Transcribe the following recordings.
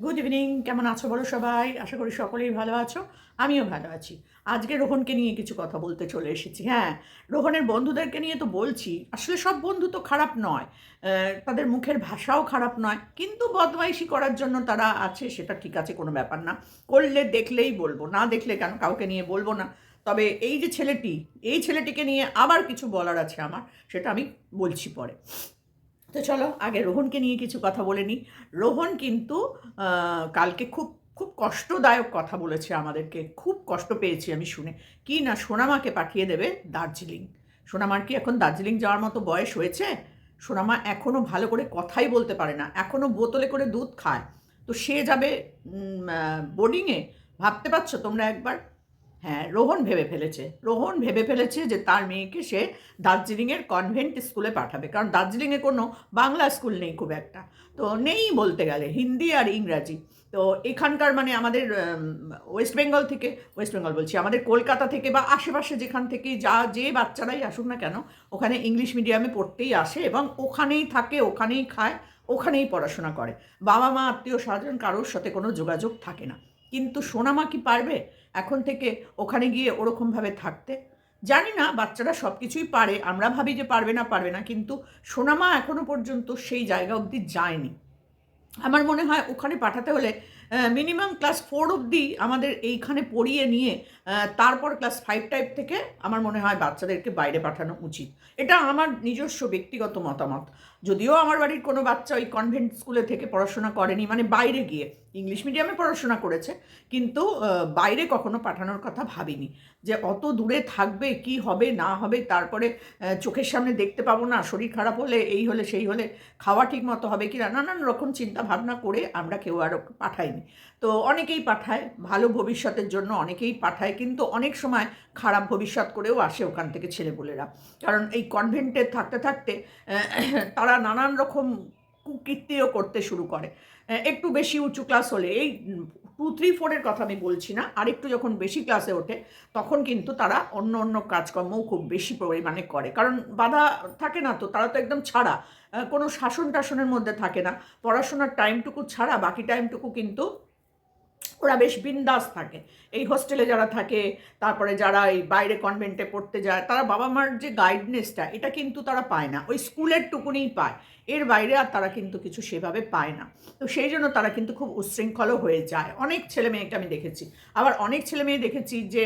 Good evening, কেমন আছো বলো সবাই? আশা করি সকলেই ভালো আছো। আমিও ভালো আছি। আজকে রোহনকে নিয়ে কিছু কথা বলতে চলে এসেছি। হ্যাঁ, রোহনের বন্ধুদেরকে নিয়ে তো বলছি। আসলে সব বন্ধু তো খারাপ নয়। তাদের মুখের ভাষাও খারাপ নয়। কিন্তু বদমাইশি করার জন্য তারা আছে, সেটা ঠিক আছে, কোনো ব্যাপার না। করলে দেখলেই বলবো, না দেখলে কেন কাউকে নিয়ে বলবো না। তবে এই যে ছেলেটি, এই ছেলেটিকে নিয়ে আবার কিছু বলার আছে আমার, সেটা আমি বলছি পরে। তো চলো আগে রোহনকে নিয়ে কিছু কথা বলে নিই। রোহন কিন্তু কালকে খুব খুব কষ্টদায়ক কথা বলেছে আমাদেরকে। খুব কষ্ট পেয়েছি আমি শুনে। কি না, সোনামাকে পাঠিয়ে দেবে দার্জিলিং। সোনামার কি এখন দার্জিলিং যাওয়ার মতো বয়স হয়েছে? সোনামা এখনও ভালো করে কথাই বলতে পারে না, এখনও বোতলে করে দুধ খায়। তো সে যাবে বোর্ডিংয়ে? ভাবতে পারছো তোমরা একবার? হ্যাঁ, রোহন ভেবে ফেলেছে, রোহন ভেবে ফেলেছে যে তার মেয়েকে সে দার্জিলিংয়ের কনভেন্ট স্কুলে পাঠাবে। কারণ দার্জিলিংয়ে কোনো বাংলা স্কুল নেই খুব একটা। তো নেই বলতে গেলে, হিন্দি আর ইংরাজি। তো এখানকার মানে আমাদের ওয়েস্ট বেঙ্গল থেকে, ওয়েস্ট বেঙ্গল বলছি, আমাদের কলকাতা থেকে বা আশেপাশে যেখান থেকে যে বাচ্চারাই আসুক না কেন, ওখানে ইংলিশ মিডিয়ামে পড়তেই আসে এবং ওখানেই থাকে, ওখানেই খায়, ওখানেই পড়াশোনা করে। বাবা মা আত্মীয় স্বজন কারোর সাথে কোনো যোগাযোগ থাকে না। কিন্তু সোনামা কি পারবে এখন থেকে ওখানে গিয়ে ওরকমভাবে থাকতে? জানি না, বাচ্চারা সব কিছুই পারে, আমরা ভাবি যে পারবে না পারবে না, কিন্তু সোনামা এখনো পর্যন্ত সেই জায়গা অবধি যায়নি। আমার মনে হয় ওখানে পাঠাতে হলে মিনিমাম ক্লাস 4 অবধি আমাদের এইখানে পড়িয়ে নিয়ে তারপর ক্লাস 5 টাইপ থেকে আমার মনে হয় বাচ্চাদেরকে বাইরে পাঠানো উচিত। এটা আমার নিজস্ব ব্যক্তিগত মতামত। যদিও আমার বাড়ির কোনো বাচ্চা ওই কনভেন্ট স্কুলে থেকে পড়াশোনা করেনি, মানে বাইরে গিয়ে ইংলিশ মিডিয়ামে পড়াশোনা করেছে, কিন্তু বাইরে কখনো পাঠানোর কথা ভাবিনি। যে অত দূরে থাকবে, কি হবে না হবে, তারপরে চোখের সামনে দেখতে পাবো না, শরীর খারাপ হলে, এই হলে সেই হলে, খাওয়া ঠিক মতো হবে কি না, নানান রকম চিন্তা ভাবনা করে আমরা কেউ আর পাঠাইনি। তো অনেকেই পাঠায় ভালো ভবিষ্যতের জন্য, অনেকেই পাঠায়, কিন্তু অনেক সময় খারাপ ভবিষ্যৎ করেও আসে ওখান থেকে ছেলেপুলেরা। কারণ এই কনভেন্টে থাকতে থাকতে তারা নানান রকম কুকীর্তিও করতে শুরু করে। একটু বেশি উঁচু ক্লাস হলে, এই 2, 3, 4-এর কথা আমি বলছি না, আর একটু যখন বেশি ক্লাসে ওঠে তখন কিন্তু তারা অন্য অন্য কাজকর্মও খুব বেশি পরিমাণে করে। কারণ বাধা থাকে না তো, তারা তো একদম ছাড়া, কোনো শাসন টাসনের মধ্যে থাকে না। পড়াশোনার টাইমটুকু ছাড়া বাকি টাইমটুকু কিন্তু ওরা বেশ বিন্দাস থাকে। এই হোস্টেলে যারা থাকে, তারপরে যারা এই বাইরে কনভেন্টে পড়তে যায়, তারা বাবা মার যে গাইডনেসটা, এটা কিন্তু তারা পায় না, ওই স্কুলের টুকুনিই পায়। এর বাইরে আর তারা কিন্তু কিছু সেভাবে পায় না। তো সেই জন্য তারা কিন্তু খুব উচ্ছৃঙ্খলও হয়ে যায়। অনেক ছেলে মেয়েকে আমি দেখেছি। আবার অনেক ছেলে মেয়ে দেখেছি যে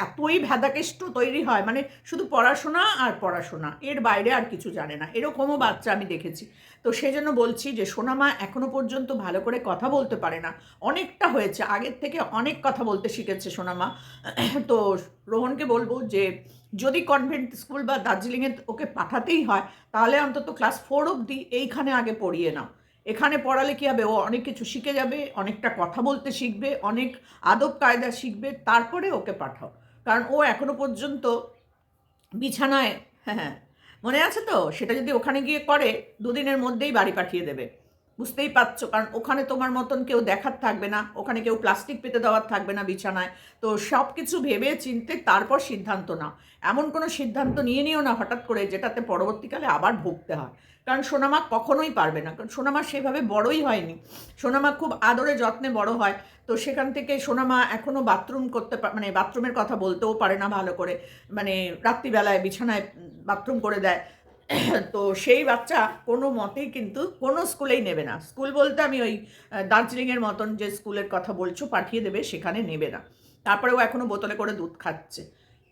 এতই ভেদাকেষ্ট তৈরি হয়, মানে শুধু পড়াশোনা আর পড়াশোনা, এর বাইরে আর কিছু জানে না, এরকমও বাচ্চা আমি দেখেছি। তো সেই জন্য বলছি যে সোনামা এখনো পর্যন্ত ভালো করে কথা বলতে পারে না। অনেকটা হয়েছে, আগের থেকে অনেক কথা বলতে শিখেছে সোনামা। তো রোহনকে বলবো যে যদি কনভেন্ট স্কুল বা দার্জিলিংয়ে ওকে পাঠাতেই হয়, তাহলে অন্তত ক্লাস 4 অবধি এইখানে আগে পড়িয়ে নাও। এখানে পড়ালে কী হবে, ও অনেক কিছু শিখে যাবে, অনেকটা কথা বলতে শিখবে, অনেক আদব কায়দা শিখবে, তারপরে ওকে পাঠাও। কারণ ও এখনো পর্যন্ত বিছানায়, হ্যাঁ হ্যাঁ, মনে আছে তো, সেটা যদি ওখানে গিয়ে করে 2 দিনের মধ্যেই বাড়ি পাঠিয়ে দেবে। বুঝতেই পারছো, কারণ ওখানে তোমার মতন কেউ দেখার থাকবে না, ওখানে কেউ প্লাস্টিক পেতে দেওয়ার থাকবে না বিছানায়। তো সব কিছু ভেবে চিনতে তারপর সিদ্ধান্ত নাও। এমন কোনো সিদ্ধান্ত নিয়ে নিও না হঠাৎ করে, যেটাতে পরবর্তীকালে আবার ভুগতে হয়। কারণ সোনামা কখনোই পারবে না, কারণ সোনামা সেভাবে বড়ই হয়নি। সোনামা খুব আদরে যত্নে বড় হয়। তো সেখান থেকে সোনামা এখনও বাথরুম করতে মানে বাথরুমের কথা বলতেও পারে না ভালো করে। মানে রাত্রিবেলায় বিছানায় বাথরুম করে দেয়। তো সেই বাচ্চা কোনো মতেই কিন্তু কোনো স্কুলেই নেবে না। স্কুল বলতে আমি ওই দার্জিলিংয়ের মতন যে স্কুলের কথা বলছো পাঠিয়ে দেবে, সেখানে নেবে না। তারপরে ও এখনও বোতলে করে দুধ খাচ্ছে।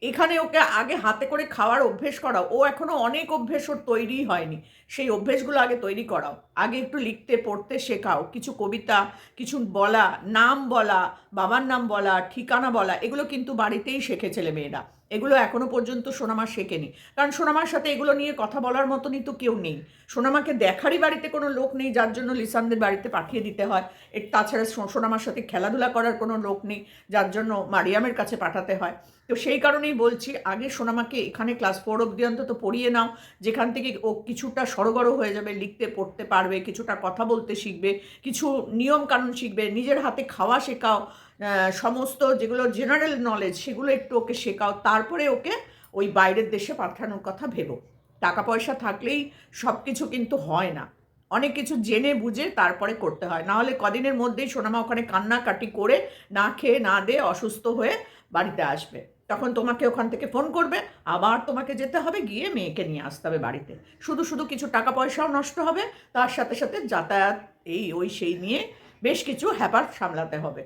এখানে ওকে আগে হাতে করে খাওয়ার অভ্যেস করাও। ও এখনও অনেক অভ্যেস ওর তৈরিই হয়নি। সেই অভ্যেসগুলো আগে তৈরি করাও। আগে একটু লিখতে পড়তে শেখাও। কিছু কবিতা, কিছু বলা, নাম বলা, বাবার নাম বলা, ঠিকানা বলা, এগুলো কিন্তু বাড়িতেই শেখে ছেলেমেয়েরা। এগুলো এখনো পর্যন্ত সোনামা শেখেনি। কারণ সোনামার সাথে এগুলো নিয়ে কথা বলার মতনই তো কেউ নেই। সোনামাকে দেখারই বাড়িতে কোনো লোক নেই, যার জন্য লিসানদের বাড়িতে পাঠিয়ে দিতে হয়। তাছাড়া সোনামার সাথে খেলাধুলা করার কোনো লোক নেই, যার জন্য মারিয়ামের কাছে পাঠাতে হয়। তো সেই কারণেই বলছি, আগে সোনামাকে এখানে ক্লাস 4 অবধি অন্তত পড়িয়ে নাও, যেখান থেকে ও কিছুটা সড়গড় হয়ে যাবে, লিখতে পড়তে পারবে, কিছুটা কথা বলতে শিখবে, কিছু নিয়ম কানুন শিখবে, নিজের হাতে খাওয়া শেখাও, সমস্ত যেগুলো জেনারেল নলেজ সেগুলো একটু ওকে শেখাও। তারপরে ওকে ওই বাইরের দেশে পাঠানোর কথা ভেবো। টাকা পয়সা থাকলেই সব কিছু কিন্তু হয় না। অনেক কিছু জেনে বুঝে তারপরে করতে হয়, নাহলে কদিনের মধ্যেই সোনামা ওখানে কান্নাকাটি করে না খেয়ে না দিয়ে অসুস্থ হয়ে বাড়িতে আসবে। তখন তোমাকে ওখান থেকে ফোন করবে, আবার তোমাকে যেতে হবে, গিয়ে মেয়েকে নিয়ে আসতে হবে বাড়িতে। শুধু শুধু কিছু টাকা পয়সাও নষ্ট হবে, তার সাথে সাথে যাতায়াত এই ওই সেই নিয়ে বেশ কিছু হ্যাপার সামলাতে হবে।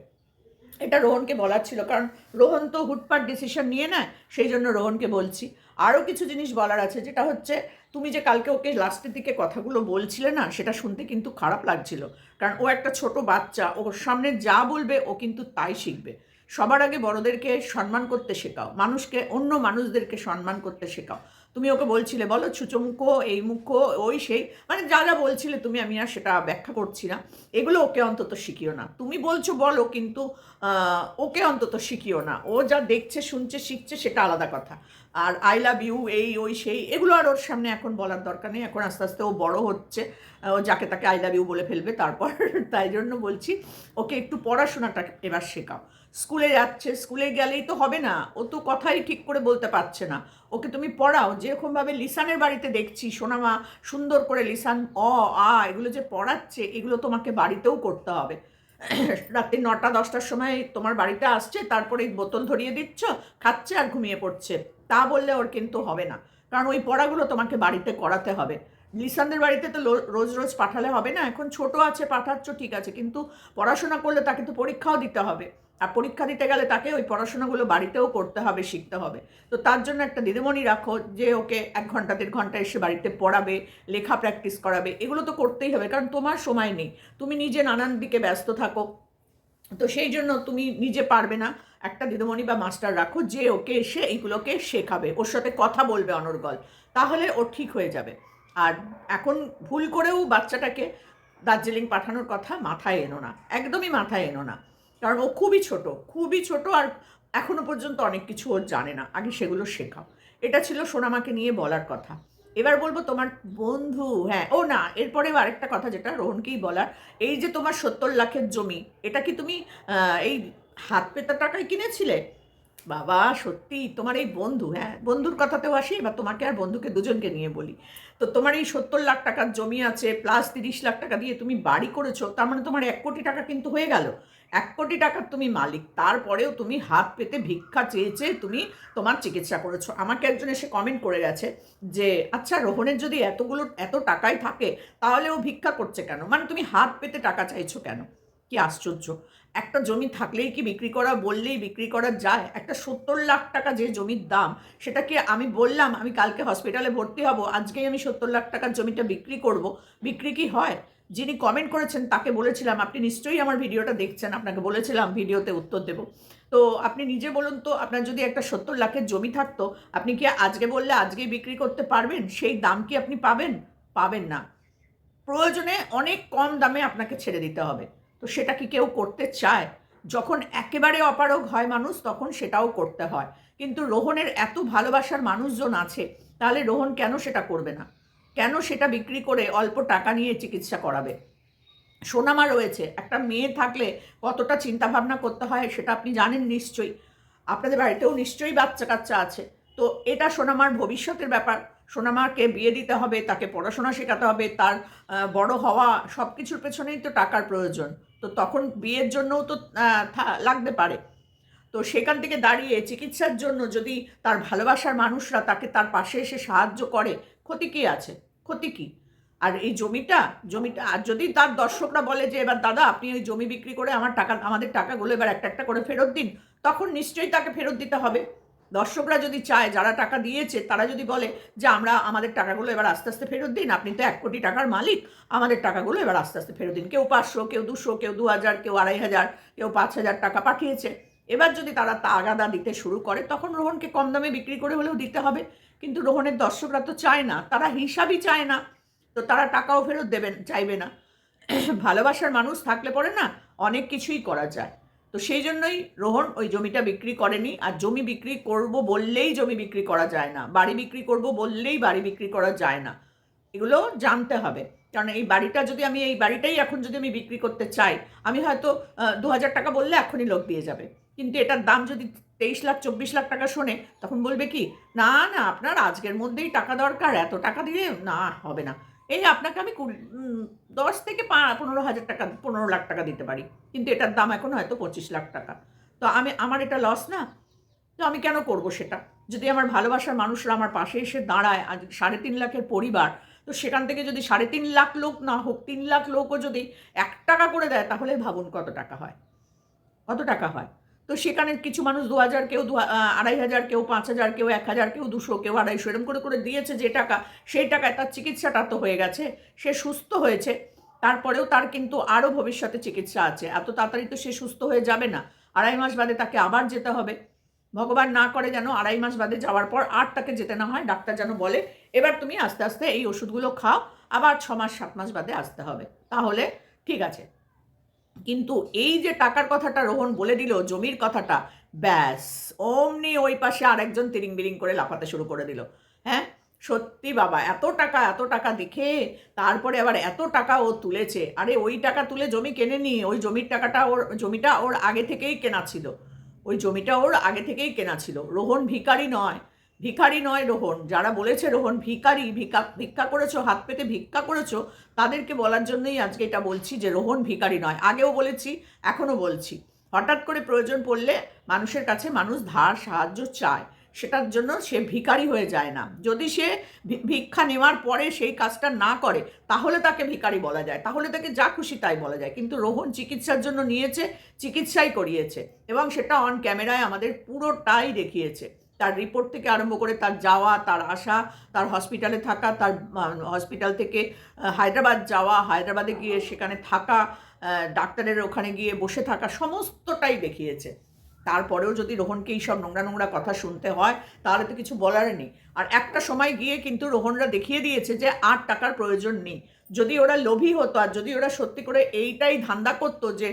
এটা রোহনকে বলার ছিল, কারণ রোহন তো হুটপাট ডিসিশন নিয়ে নেয়, সেই জন্য রোহনকে বলছি। আরও কিছু জিনিস বলার আছে, যেটা হচ্ছে তুমি যে কালকে ওকে লাস্টের দিকে কথাগুলো বলছিলে না, সেটা শুনতে কিন্তু খারাপ লাগছিল। কারণ ও একটা ছোট বাচ্চা, ওর সামনে যা বলবে ও কিন্তু তাই শিখবে। সবার আগে বড়দেরকে সম্মান করতে শেখাও, মানুষকে, অন্য মানুষদেরকে সম্মান করতে শেখাও। তুমি ওকে বলছিলে, বলো ছুঁচো মুখো, এই মুখো, ওই সেই, মানে যা যা বলছিলে তুমি, আমি আর সেটা ব্যাখ্যা করছি না। এগুলো ওকে অন্তত শিখিও না। তুমি বলছো বলো, কিন্তু ওকে অন্তত শিখিও না। ও যা দেখছে, শুনছে, শিখছে, সেটা আলাদা কথা। আর আই লাভ ইউ, এই ওই সেই, এগুলো আর ওর সামনে এখন বলার দরকার নেই। এখন আস্তে আস্তে ও বড় হচ্ছে, ও যাকে তাকে আই লাভ ইউ বলে ফেলবে তারপর। তাই জন্য বলছি, ওকে একটু পড়াশোনাটা এবার শেখাও। স্কুলে যাচ্ছে, স্কুলে গেলেই তো হবে না, ও তো কথাই ঠিক করে বলতে পারছে না। ওকে তুমি পড়াও, যেরকমভাবে লিসানের বাড়িতে দেখছি সোনামা সুন্দর করে লিসান, অ আ এগুলো যে পড়াচ্ছে, এগুলো তোমাকে বাড়িতেও করতে হবে। রাত্রি 9টা-10টার সময় তোমার বাড়িতে আসছে, তারপরে বোতল ধরিয়ে দিচ্ছ, খাচ্ছে আর ঘুমিয়ে পড়ছে, তা বললে ওর কিন্তু হবে না। কারণ ওই পড়াগুলো তোমাকে বাড়িতে করাতে হবে। লিসানদের বাড়িতে তো রোজ রোজ পাঠালে হবে না, এখন ছোট আছে পাঠাচ্ছ ঠিক আছে, কিন্তু পড়াশোনা করলে তাকে তো পরীক্ষাও দিতে হবে। আর পরীক্ষা দিতে গেলে তাকে ওই পড়াশোনাগুলো বাড়িতেও করতে হবে, শিখতে হবে। তো তার জন্য একটা দিদিমণি রাখো, যে ওকে 1 ঘন্টা 1.5 ঘন্টা এসে বাড়িতে পড়াবে, লেখা প্র্যাকটিস করাবে। এগুলো তো করতেই হবে, কারণ তোমার সময় নেই, তুমি নিজে নানান দিকে ব্যস্ত থাকো। তো সেই জন্য তুমি নিজে পারবে না, একটা দিদিমণি বা মাস্টার রাখো, যে ওকে এসে এইগুলোকে শেখাবে, ওর সাথে কথা বলবে অনর্গল, তাহলে ও ঠিক হয়ে যাবে। আর এখন ভুল করেও বাচ্চাটাকে দার্জিলিং পাঠানোর কথা মাথায় এনো না, একদমই মাথায় এনো না। কারণ ও খুবই ছোট, খুবই ছোট, আর এখনো পর্যন্ত অনেক কিছু ওর জানে না, আগে সেগুলো শেখাও। এটা ছিল সোনামাকে নিয়ে বলার কথা। এবার বলবো তোমার বন্ধু, হ্যাঁ, ও না, এরপরে আরেকটা কথা যেটা রোহনকেই বলার, এই যে তোমার 70 লাখের জমি, এটা কি তুমি এই হাত পেতে টাকায় কিনেছিলে? বাবা সত্যি তোমার এই বন্ধু, হ্যাঁ বন্ধুর কথাতেও আসি, এবার তোমাকে আর বন্ধুকে দুজনকে নিয়ে বলি। তো তোমার এই 70 লাখ টাকার জমি আছে, প্লাস 30 লাখ টাকা দিয়ে তুমি বাড়ি করেছো, তার মানে তোমার 1 কোটি টাকা কিন্তু হয়ে গেল। 1 কোটি টাকার তুমি মালিক, তারপরেও তুমি হাত পেতে ভিক্ষা চেয়ে চেয়ে তুমি তোমার চিকিৎসা করেছো। আমাকে একজন এসে কমেন্ট করে গেছে যে আচ্ছা, রোহনের যদি এত টাকাই থাকে, তাহলে ও ভিক্ষা করছে কেন, মানে তুমি হাত পেতে টাকা চাইছো কেন? কি আশ্চর্য! একটা জমি থাকলেই কি বিক্রি করা, বললেই বিক্রি করা যায়? একটা 70 লাখ টাকা যে জমির দাম, সেটাকে আমি বললাম আমি কালকে হসপিটালে ভর্তি হব, আজকেই আমি 70 লাখ টাকার জমিটা বিক্রি করব, বিক্রি কি হয়? যিনি কমেন্ট করেছেন তাকে বলেছিলাম, আপনি নিশ্চয়ই আমার ভিডিওটা দেখছেন, আপনাকে বলেছিলাম ভিডিওতে উত্তর দেব। তো আপনি নিজে বলুন তো, আপনার যদি একটা 70 লাখের জমি থাকতো, আপনি কি আজকে বললে আজকেই বিক্রি করতে পারবেন? সেই দাম কি আপনি পাবেন? পাবেন না। প্রয়োজনে অনেক কম দামে আপনাকে ছেড়ে দিতে হবে। তো সেটা কি কেউ করতে চায়? যখন একেবারে অপারগ হয় মানুষ, তখন সেটাও করতে হয়। কিন্তু রোহনের এত ভালোবাসার মানুষজন আছে, তাহলে রোহন কেন সেটা করবে না? কেন সেটা বিক্রি করে অল্প টাকা নিয়ে চিকিৎসা করাবে? সোনামা রয়েছে, একটা মেয়ে থাকলে কতটা চিন্তাভাবনা করতে হয় সেটা আপনি জানেন নিশ্চয়ই। আপনাদের বাড়িতেও নিশ্চয়ই বাচ্চা কাচ্চা আছে। তো এটা সোনামার ভবিষ্যতের ব্যাপার। সোনামাকে বিয়ে দিতে হবে, তাকে পড়াশোনা শেখাতে হবে, তার বড় হওয়া, সব কিছুর পেছনেই তো টাকার প্রয়োজন। তো তখন বিয়ের জন্যও তো লাগতে পারে। তো সেখান থেকে দাঁড়িয়ে চিকিৎসার জন্য যদি তার ভালোবাসার মানুষরা তাকে তার পাশে এসে সাহায্য করে, ক্ষতি কী আছে? ক্ষতি কী? আর এই জমিটা আর যদি তার দর্শকরা বলে যে এবার দাদা আপনি ওই জমি বিক্রি করে আমাদের টাকাগুলো এবার একটা একটা করে ফেরত দিন, তখন নিশ্চয়ই তাকে ফেরত দিতে হবে। দর্শকরা যদি চায়, যারা টাকা দিয়েছে তারা যদি বলে যে আমাদের টাকাগুলো এবার আস্তে আস্তে ফেরত দিন, আপনি তো 1 কোটি টাকার মালিক, আমাদের টাকাগুলো এবার আস্তে আস্তে ফেরত দিন। কেউ 500, কেউ 200, কেউ 2000, কেউ 2500, কেউ 5000 টাকা পাঠিয়েছে। এবার যদি তারা তাগাদা দিতে শুরু করে, তখন রোহনকে কম দামে বিক্রি করে হলেও দিতে হবে। কিন্তু রোহনের দর্শকরা তো চায় না, তারা হিসাবই চায় না, তো তারা টাকাও ফেরত দেবেন চাইবে না। ভালোবাসার মানুষ থাকলে পরে না অনেক কিছুই করা যায়। তো সেই জন্যই রোহন ওই জমিটা বিক্রি করেনি। আর জমি বিক্রি করব বললেই জমি বিক্রি করা যায় না, বাড়ি বিক্রি করব বললেই বাড়ি বিক্রি করা যায় না। এগুলো জানতে হবে। কারণ এই বাড়িটাই এখন যদি আমি বিক্রি করতে চাই, আমি হয়তো 2000 টাকা বললে এখনই লোক দিয়ে যাবে। কিন্তু এটার দাম যদি 23 লাখ 24 লাখ টাকা শোনে, তখন বলবে কি, না না আপনার আজকের মধ্যেই টাকা দরকার, এত টাকা দিয়ে না হবে না। এই আপনাকে আমি 10 থেকে 15 হাজার টাকা, 15 লাখ টাকা দিতে পারি, কিন্তু এটার দাম এখন হয়তো 25 লাখ টাকা। তো আমার এটা লস না? তো আমি কেন করব সেটা? যদি আমার ভালোবাসার মানুষরা আমার পাশে এসে দাঁড়ায়, আজ 3.5 লাখের পরিবার, তো সেখান থেকে যদি 3.5 লাখ লোক না হোক, 3 লাখ লোকও যদি 1 টাকা করে দেয়, তাহলে ভাবুন কত টাকা হয়, কত টাকা হয়। তো সেখানে কিছু মানুষ 2,000, কেউ 2,500, কেউ 5,000, কেউ 1,000, কেউ 200, কেউ 250, এরম করে করে দিয়েছে যে টাকা, সেই টাকায় তার চিকিৎসাটা তো হয়ে গেছে, সে সুস্থ হয়েছে। তারপরেও তার কিন্তু আরও ভবিষ্যতে চিকিৎসা আছে, এত তাড়াতাড়ি তো সে সুস্থ হয়ে যাবে না। 2.5 মাস বাদে তাকে আবার যেতে হবে। ভগবান না করে যেন 2.5 মাস বাদে যাওয়ার পর আর তাকে যেতে না হয়, ডাক্তার যেন বলে এবার তুমি আস্তে আস্তে এই ওষুধগুলো খাও, আবার 6 মাস 7 মাস বাদে আসতে হবে, তাহলে ঠিক আছে। কিন্তু এই যে টাকার কথাটা রোহন বলে দিল, জমির কথাটা, ব্যাস অমনি ওই পাশে আরেকজন তিরিং বিরিং করে লাফাতে শুরু করে দিল। হ্যাঁ, সত্যি বাবা, এত টাকা দেখে তারপরে আবার এত টাকা ও তুলেছে। আরে ওই টাকা তুলে জমি কেনেনি, ওই জমিটা ওর আগে থেকেই কেনা ছিল, ওই জমিটা ওর আগে থেকেই কেনা ছিল। রোহন ভিখারি নয়, ভিখারি নয় রোহন। যারা বলেছে রোহন ভিখারি, ভিক্ষা করেছো, হাত পেতে ভিক্ষা করেছো, তাদেরকে বলার জন্যই আজকে এটা বলছি যে রোহন ভিখারি নয়। আগেও বলেছি, এখনও বলছি, হঠাৎ করে প্রয়োজন পড়লে মানুষের কাছে মানুষ ধার সাহায্য চায়, সেটার জন্য সে ভিখারি হয়ে যায় না। যদি সে ভিক্ষা নেওয়ার পরে সেই কাজটা না করে, তাহলে তাকে ভিখারি বলা যায়, তাহলে তাকে যা খুশি তাই বলা যায়। কিন্তু রোহন চিকিৎসার জন্য নিয়েছে, চিকিৎসাই করিয়েছে, এবং সেটা অন ক্যামেরায় আমাদের পুরোটাই দেখিয়েছে। তার রিপোর্ট থেকে আরম্ভ করে তার যাওয়া, তার আসা, তার হসপিটালে থাকা, তার হসপিটাল থেকে হায়দ্রাবাদ যাওয়া, হায়দ্রাবাদে গিয়ে সেখানে থাকা, ডাক্তারের ওখানে গিয়ে বসে থাকা, সমস্তটাই দেখিয়েছে। তারপরেও যদি রোহনকে এইসব নোংরা নোংরা কথা শুনতে হয়, তাহলে তো কিছু বলার নেই। আর একটা সময় গিয়ে কিন্তু রোহনরা দেখিয়ে দিয়েছে যে আর টাকার প্রয়োজন নেই। যদি ওরা লোভী হতো, আর যদি ওরা সত্যি করে এইটাই ধান্দা করতো যে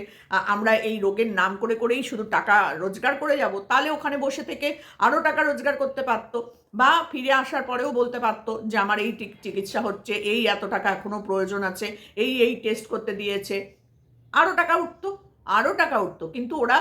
আমরা এই রোগের নাম করে করেই শুধু টাকা রোজগার করে যাব, তাহলে ওখানে বসে থেকে আরও টাকা রোজগার করতে পারতো, বা ফিরে আসার পরেও বলতে পারতো যে আমার এই চিকিৎসা হচ্ছে, এই এত টাকা এখনও প্রয়োজন আছে, এই টেস্ট করতে দিয়েছে, আরও টাকা উঠতো, আরও টাকা উঠতো। কিন্তু ওরা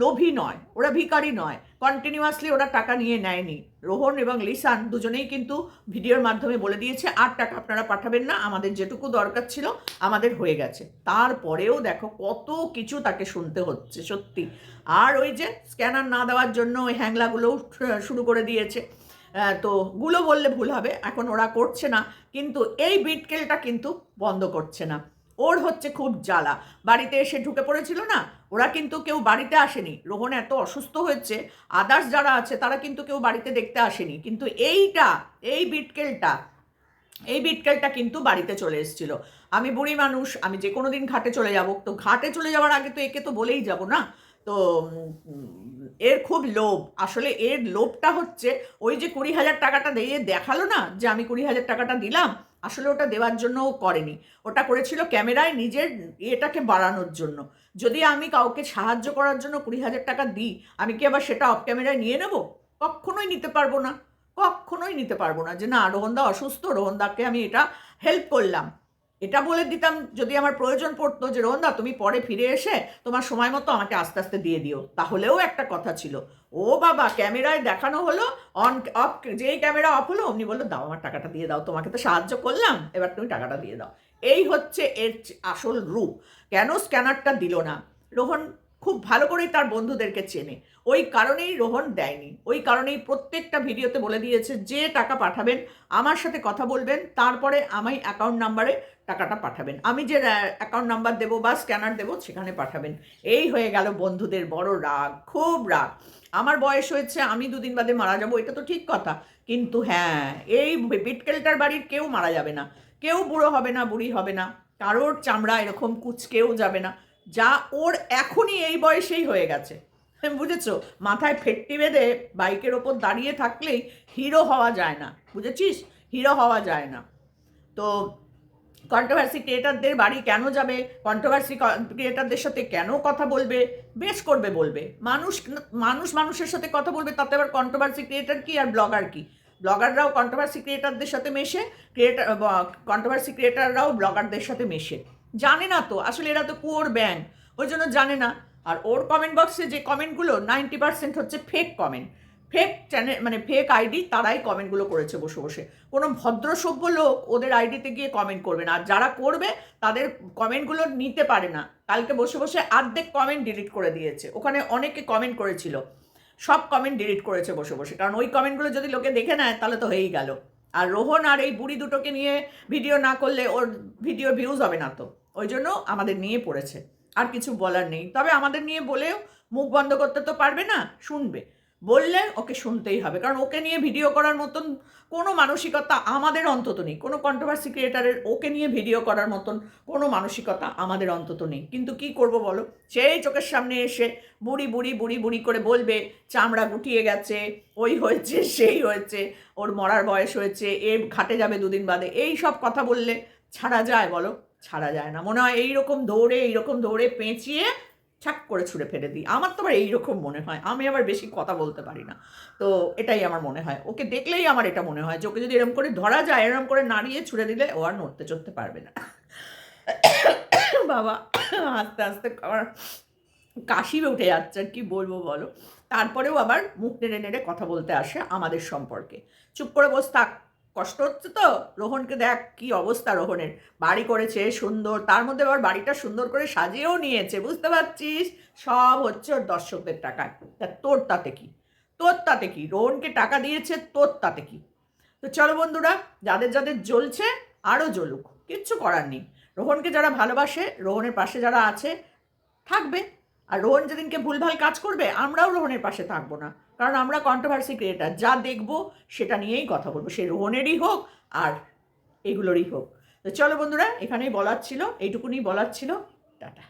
লোভী নয়, ওরা ভিখারি নয়, কন্টিনিউয়াসলি ওরা টাকা নিয়ে নেয়নি। রোহন এবং লিসান দুজনেই কিন্তু ভিডিওর মাধ্যমে বলে দিয়েছে আর টাকা আপনারা পাঠাবেন না, আমাদের যেটুকু দরকার ছিল আমাদের হয়ে গেছে। তারপরেও দেখো কত কিছু তাকে শুনতে হচ্ছে সত্যি। আর ওই যে স্ক্যানার না দেওয়ার জন্য ওই হ্যাংলাগুলোও শুরু করে দিয়েছে। তো গুলো বললে ভুল হবে, এখন ওরা করছে না, কিন্তু এই বিটকেলটা কিন্তু বন্ধ করছে না। ওর হচ্ছে খুব জ্বালা। বাড়িতে এসে ঢুকে পড়েছিল না, ওরা কিন্তু কেউ বাড়িতে আসেনি। রোহন এত অসুস্থ হয়েছে, আদার্স যারা আছে তারা কিন্তু কেউ বাড়িতে দেখতে আসেনি, কিন্তু এই বিটকেলটা কিন্তু বাড়িতে চলে এসেছিল। আমি বুড়ি মানুষ, আমি যে কোনো দিন ঘাটে চলে যাব, তো ঘাটে চলে যাওয়ার আগে তো একে তো বলেই যাব না। তো এর খুব লোভ। আসলে এর লোভটা হচ্ছে ওই যে 20,000 টাকাটা দিয়ে দেখালো না যে আমি 20,000 টাকাটা দিলাম, আসলে ওটা দেওয়ার জন্য ও করেনি, ওটা করেছিল ক্যামেরায় নিজের এটাকে বাড়ানোর জন্য। যদি আমি কাউকে সাহায্য করার জন্য 20,000 টাকা দিই, আমি কি আবার সেটা অফ ক্যামেরায় নিয়ে নেব? কখনোই নিতে পারবো না, কখনোই নিতে পারবো না যে না রোহনদা অসুস্থ, রোহনদাকে আমি এটা হেল্প করলাম। এটা বলে দিতাম যদি আমার প্রয়োজন পড়তো যে রোহনদা তুমি পরে ফিরে এসে তোমার সময় মতো আমাকে আস্তে আস্তে দিয়ে দিও, তাহলেও একটা কথা ছিল। ও বাবা, ক্যামেরায় দেখানো হলো, অন অফ, যেই ক্যামেরা অফ হলো অমনি বললো দাও আমার টাকাটা দিয়ে দাও, তোমাকে তো সাহায্য করলাম, এবার তুমি টাকাটা দিয়ে দাও। এই হচ্ছে এর আসল রূপ। কেন স্ক্যানারটা দিল না? রোহন খুব ভালো করেই তার বন্ধুদেরকে চেনে, ওই কারণেই রোহন দেয়নি। ওই কারণেই প্রত্যেকটা ভিডিওতে বলে দিয়েছে যে টাকা পাঠাবেন আমার সাথে কথা বলবেন, তারপরে আমি অ্যাকাউন্ট নাম্বারে টাকাটা পাঠাবেন, আমি যে অ্যাকাউন্ট নাম্বার দেবো বা স্ক্যানার দেবো সেখানে পাঠাবেন। এই হয়ে গেল বন্ধুদের বড় রাগ, খুব রাগ। আমার বয়স হয়েছে, আমি 2 দিন বাদে মারা যাবো, এটা তো ঠিক কথা, কিন্তু হ্যাঁ, এই বিটকেলটার বাড়ির কেউ মারা যাবে না, কেউ বুড়ো হবে না, বুড়ি হবে না, কারোর চামড়া এরকম কুচকেও যাবে না, যা ওর এখনই এই বয়সেই হয়ে গেছে। বুঝেছো? মাথায় ফেট্টি বেঁধে বাইকের ওপর দাঁড়িয়ে থাকলেই হিরো হওয়া যায় না, বুঝেছিস? হিরো হওয়া যায় না। তো কন্ট্রোভার্সি ক্রিয়েটারদের বাড়ি কেন যাবে, কন্ট্রোভার্সি ক্রিয়েটারদের সাথে কেন কথা বলবে? বেশ করবে, বলবে। মানুষের সাথে কথা বলবে, তাতে আবার কন্ট্রোভার্সি ক্রিয়েটার কি আর ব্লগার কি? ব্লগাররাও কন্ট্রোভার্সি ক্রিয়েটারদের সাথে মেশে, কন্ট্রোভার্সি ক্রিয়েটাররাও ব্লগারদের সাথে মেশে। জানে না তো, আসলে এরা তো কুয়োর ব্যাং, ওই জন্য জানে না। আর ওর কমেন্ট বক্সে যে কমেন্টগুলো 90% হচ্ছে ফেক কমেন্ট। ফেক চ্যানেল মানে ফেক আইডি তারাই কমেন্টগুলো করেছে বসে বসে। কোনো ভদ্র সভ্য লোক ওদের আইডিতে গিয়ে কমেন্ট করবে না, আর যারা করবে তাদের কমেন্টগুলো নিতে পারে না। কালকে বসে বসে অর্ধেক কমেন্ট ডিলিট করে দিয়েছে। ওখানে অনেকে কমেন্ট করেছিল, সব কমেন্ট ডিলিট করেছে বসে বসে, কারণ ওই কমেন্টগুলো যদি লোকে দেখে নেয় তাহলে তো হয়েই গেল। আর রোহন আর এই বুড়ি দুটোকে নিয়ে ভিডিও না করলে ওর ভিডিও ভিউজ হবে না, তো ওই জন্য আমাদের নিয়ে পড়েছে। আর কিছু বলার নেই। তবে আমাদের নিয়ে বলেও মুখ বন্ধ করতে তো পারবে না, শুনবে। বললে ওকে শুনতেই হবে, কারণ ওকে নিয়ে ভিডিও করার মতন কোনো মানসিকতা আমাদের অন্তত নেই। কোনো কন্ট্রোভার্সি ক্রিয়েটারের ওকে নিয়ে ভিডিও করার মতন কোনো মানসিকতা আমাদের অন্তত নেই। কিন্তু কি করব বলো, সেই চোখের সামনে এসে বুড়ি বুড়ি বুড়ি বুড়ি করে বলবে চামড়া গুটিয়ে গেছে, ওই হয়েছে সেই হয়েছে, ওর মরার বয়স হয়েছে, এ ঘাটে যাবে দুদিন বাদে, এই সব কথা বললে ছাড়া যায় বলো? ছাড়া যায় না। মনে হয় এইরকম দৌড়ে পেঁচিয়ে ছাক করে ছুঁড়ে ফেলে দিই। আমার তো আবার এইরকম মনে হয়। আমি আবার বেশি কথা বলতে পারি না, তো এটাই আমার মনে হয়। ওকে দেখলেই আমার এটা মনে হয় যে ওকে যদি এরকম করে ধরা যায়, এরকম করে নাড়িয়ে ছুঁড়ে দিলে ও আর নড়তে চড়তে পারবে না। বাবা, আস্তে আস্তে আমার কাশি উঠে যাচ্ছে, আর কি বলবো বলো। তারপরেও আবার মুখ নেড়ে নেড়ে কথা বলতে আসে আমাদের সম্পর্কে। চুপ করে বস থাক, কষ্ট হচ্ছে তো। রোহনকে দেখ কি অবস্থা, রোহনের বাড়ি করেছে সুন্দর, তার মধ্যে আবার বাড়িটা সুন্দর করে সাজিয়েও নিয়েছে, বুঝতে পারছিস? সব হচ্ছে ওর দর্শকদের টাকায়। তা তোর তাতে কি? তোর তাতে কি? রোহনকে টাকা দিয়েছে, তোর তাতে কি? তো চলো বন্ধুরা, যাদের যাদের জ্বলছে আরও জ্বলুক, কিচ্ছু করার নেই। রোহনকে যারা ভালোবাসে, রোহনের পাশে যারা আছে, থাকবে। আর রোহন যেদিনকে ভুলভাল কাজ করবে, আমরাও রোহনের পাশে থাকবো না, কারণ আমরা কন্ট্রোভার্সি ক্রিয়েটার। যা দেখবো সেটা নিয়েই কথা বলবো, সে রোহনেরই হোক আর এগুলোরই হোক। তো চলো বন্ধুরা, এখানেই বলার ছিল, এইটুকুনি বলার ছিল। টাটা।